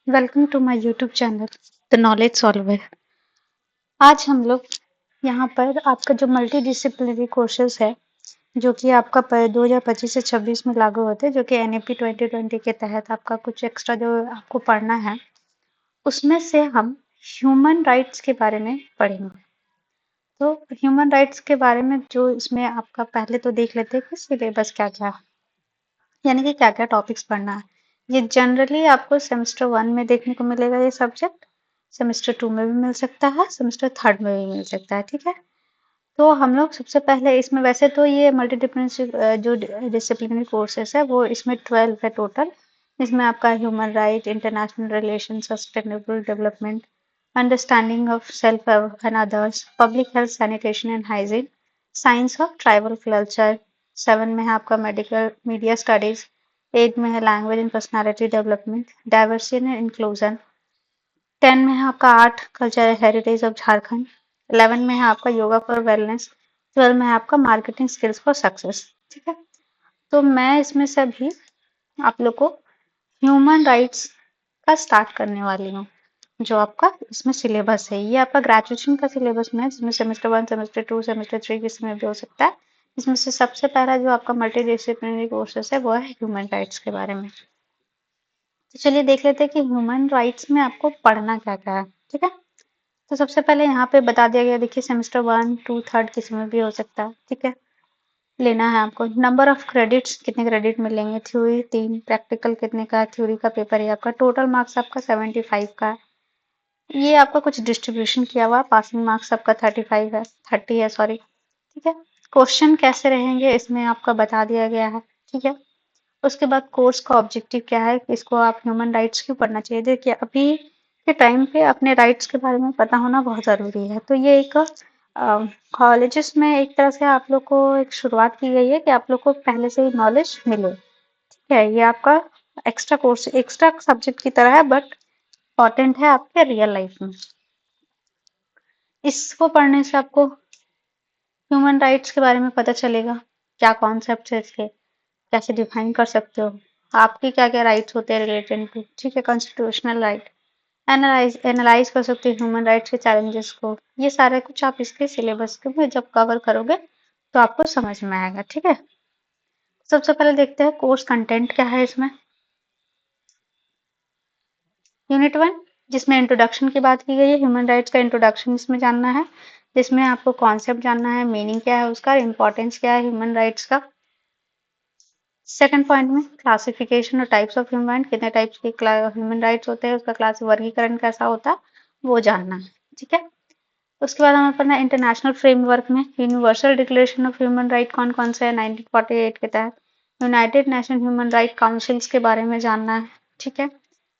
Welcome to my YouTube channel the knowledge solver. आज हम लोग यहाँ पर आपका जो मल्टी डिसिप्लिनरी कोर्सेज है जो कि आपका 2025 से 26 में लागू होते हैं, जो कि एनईपी 2020 के तहत आपका कुछ एक्स्ट्रा जो आपको पढ़ना है, उसमें से हम ह्यूमन राइट्स के बारे में पढ़ेंगे। तो ह्यूमन राइट्स के बारे में जो इसमें आपका पहले तो देख लेते हैं कि सिलेबस क्या क्या, यानी कि क्या क्या टॉपिक्स पढ़ना है। ये जनरली आपको सेमेस्टर 1 में देखने को मिलेगा ये सब्जेक्ट, सेमेस्टर 2 में भी मिल सकता है, सेमेस्टर 3 में भी मिल सकता है। ठीक है, तो हम लोग सबसे पहले इसमें, वैसे तो ये मल्टीडिसिप्लिनरी जो डिसिप्लिनरी कोर्सेस है वो इसमें 12 है टोटल। इसमें आपका human right, international relation, sustainable development, understanding of self and others, public health, sanitation and hygiene, science of tribal culture. 7 में है आपका मेडिकल मीडिया स्टडीज, 8 में है language and personality development, diversity and inclusion, 10 में है आपका art culture heritage of Jharkhand, 11 में है आपका योगा फॉर वेलनेस, 12 में है आपका मार्केटिंग स्किल्स फॉर सक्सेस। ठीक है, तो मैं इसमें से अभी आप लोग को ह्यूमन राइट्स का स्टार्ट करने वाली हूँ। जो आपका इसमें सिलेबस है, ये आपका ग्रेजुएशन का सिलेबस में है, जिसमें सेमेस्टर 1, सेमेस्टर 2, सेमेस्टर 3 किसी में भी हो सकता है। इसमें से सबसे पहला जो आपका मल्टी डिसिप्लिनरी कोर्सेस है वो है ह्यूमन राइट्स के बारे में। तो चलिए देख लेते हैं कि ह्यूमन राइट्स में आपको पढ़ना क्या क्या है। ठीक है, तो सबसे पहले यहाँ पे बता दिया गया, देखिए सेमेस्टर 1, 2, 3 किसी में भी हो सकता है। ठीक है, लेना है आपको। नंबर ऑफ क्रेडिट्स, कितने क्रेडिट मिलेंगे। थ्योरी 3, प्रैक्टिकल कितने का है, थ्योरी का पेपर है आपका। टोटल मार्क्स आपका 75 का है। ये आपका कुछ डिस्ट्रीब्यूशन किया हुआ, पासिंग मार्क्स आपका 35 है, 30 है सॉरी। ठीक है, क्वेश्चन कैसे रहेंगे इसमें आपका बता दिया गया है। ठीक है, उसके बाद कोर्स का ऑब्जेक्टिव क्या है, इसको आप ह्यूमन राइट्स क्यों पढ़ना चाहिए। देखिए अभी के टाइम पे अपने राइट्स के बारे में पता होना बहुत ज़रूरी है। तो ये एक कॉलेजेस में एक तरह से आप लोग को एक शुरुआत की गई है कि आप लोग को पहले से ही नॉलेज मिले। ठीक है, ये आपका एक्स्ट्रा कोर्स, एक्स्ट्रा सब्जेक्ट की तरह है, बट इम्पोर्टेंट है आपके रियल लाइफ में। इसको पढ़ने से आपको ह्यूमन राइट्स के बारे में पता चलेगा, क्या कॉन्सेप्ट है इसके, कैसे डिफाइन कर सकते हो, आपके क्या क्या राइट्स होते हैं रिलेटेड टू। ठीक है, कॉन्स्टिट्यूशनल राइट, एनालाइज कर सकते हो ह्यूमन राइट्स के चैलेंजेस को। ये सारा कुछ आप इसके सिलेबस के में जब कवर करोगे तो आपको समझ में आएगा। ठीक है, सबसे पहले देखते हैं कोर्स कंटेंट क्या है इसमें। यूनिट 1, जिसमें इंट्रोडक्शन की बात की गई है, ह्यूमन राइट्स का इंट्रोडक्शन इसमें जानना है, जिसमें आपको कॉन्सेप्ट जानना है, मीनिंग क्या है उसका, इंपॉर्टेंस क्या है ह्यूमन राइट्स का। सेकंड पॉइंट में क्लासिफिकेशन और टाइप्स ऑफ ह्यूमन, कितने टाइप्स के ह्यूमन राइट्स होते हैं, उसका क्लास वर्गीकरण कैसा होता है वो जानना है। ठीक है, उसके बाद हमें पढ़ना है इंटरनेशनल फ्रेमवर्क में universal declaration of human right कौन कौन से है 1948 के तहत, United nation human right councils के बारे में जानना है। ठीक है,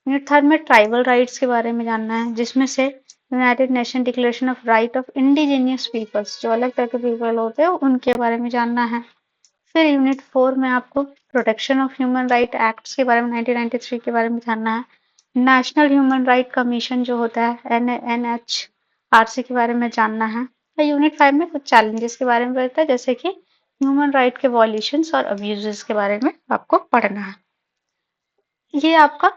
यूनिट 3 में ट्राइबल राइट्स के बारे में जानना है, जिसमें से United Nation declaration of right of indigenous peoples, जो अलग तरह के पीपल होते हैं उनके बारे में जानना है। फिर यूनिट 4 में आपको protection of human right acts के बारे में 1993 के बारे में जानना है, नेशनल ह्यूमन राइट कमीशन जो होता है NHRC के बारे में जानना है। और यूनिट 5 में कुछ चैलेंजेस के बारे में बताता है, जैसे कि ह्यूमन राइट के वॉल्यूशंस और अब्यूजेस के बारे में आपको पढ़ना है। ये आपका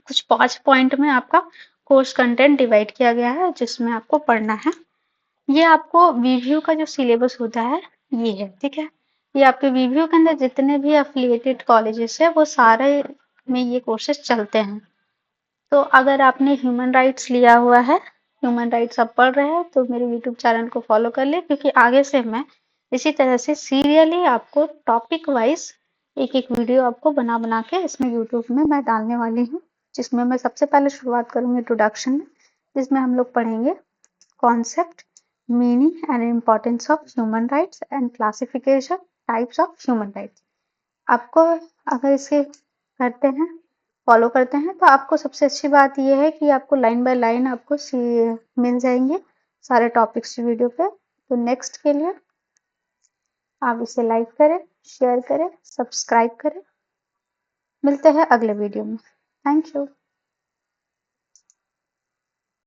कुछ 5 पॉइंट में आपका कोर्स कंटेंट डिवाइड किया गया है, जिसमें आपको पढ़ना है। ये आपको वीव्यू का जो सिलेबस होता है ये है। ठीक है, ये आपके वीव्यू के अंदर जितने भी एफिलिएटेड कॉलेजेस है वो सारे में ये कोर्सेज चलते हैं। तो अगर आपने ह्यूमन राइट्स लिया हुआ है, ह्यूमन राइट्स आप पढ़ रहे हैं, तो मेरे यूट्यूब चैनल को फॉलो कर ले, क्योंकि आगे से मैं इसी तरह से सीरियली आपको टॉपिक वाइज एक एक वीडियो आपको बना बना के इसमें यूट्यूब में मैं डालने वाली हूँ। जिसमें मैं सबसे पहले शुरुआत करूंगी इंट्रोडक्शन में, जिसमें हम लोग पढ़ेंगे concept, meaning and importance of human rights and classification types of human rights. आपको अगर इसे करते हैं, फॉलो करते हैं, तो आपको सबसे अच्छी बात यह है कि आपको लाइन बाय लाइन आपको मिल जाएंगे सारे टॉपिक्स वीडियो पे। तो नेक्स्ट के लिए आप इसे लाइक करें, शेयर करें, सब्सक्राइब करें। मिलते हैं अगले वीडियो में। Thank you.